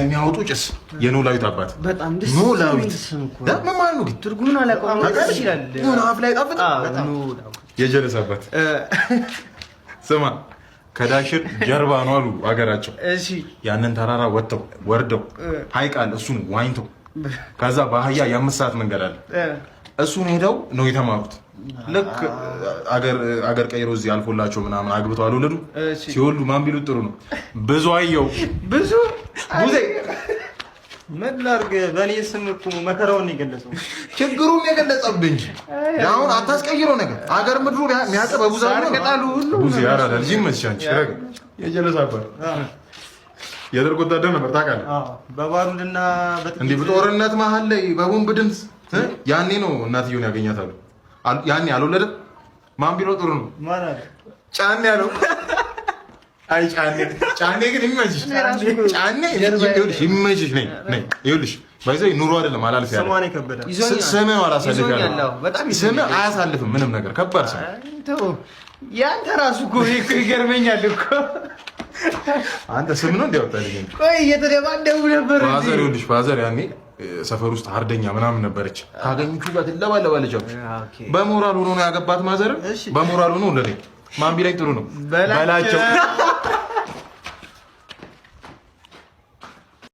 ከሚያወጡ ጭስ የኖላዊት አባት በጣም ደስ ኖላዊት ምን ማለት ነው? ትርጉሙን አላውቀውም። ይችላል ኖላ አፍ ላይ ጣፍጥ የጀለስ አባት ስማ ከዳሽር ጀርባ ነው አሉ አገራቸው። እሺ ያንን ተራራ ወርደው ሐይቅ አለ እሱን ዋኝተው ከዛ በአህያ የ5 ሰዓት መንገድ አለ እሱን ሄደው ነው የተማሩት። ልክ አገር ቀይሮ እዚህ አልፎላቸው ምናምን አግብተው አልወለዱ። ሲወልዱ ማን ቢሉት ጥሩ ነው ብዙ አየው ብዙ ቡዜ ምን ላድርግ በእኔ ስም እኮ መከራውን የገለጸው ችግሩን የገለጸብህ እንጂ አሁን አታስቀይረው ነገር አገር ምድሩ የሚያቀበ ቡዛ ነው ሁሉ ቡዜ ያራዳ ልጅ መቻንች ረግ የጀለስ አባት የደርግ ወታደር ነበር ታውቃለህ። በባሩድና እንዲህ በጦርነት መሀል ላይ በቦምብ ድምፅ ያኔ ነው እናትየውን ያገኛታሉ። ያኔ አልወለደም። ማን ቢለው ጥሩ ነው ጫኔ ያለው አይ ጫኔ ግን ይመችሽ ጫኔ ይኸውልሽ ይመችሽ ነይ ይኸውልሽ ባይዘይ ኑሮ አይደለም አላልፍ ያለ ሰማኔ ከበደ ስምህ አላሳልፍ ያለው ስምህ አያሳልፍም ምንም ነገር ከባድ ስም ያንተ ራሱ እኮ ይገርመኛል እኮ አንተ ስም ነው እንዲያወጣልኝ ቆይ እየተደባደቡ ነበር ፋዘር ይኸውልሽ ፋዘር ያኔ ሰፈር ውስጥ አርደኛ ምናምን ነበረች ካገኙት ጋር ትለባለባለች በሞራል ሆኖ ነው ያገባት ማዘር በሞራል ሆኖ እንደኔ ማን ቢላይ ጥሩ ነው በላቸው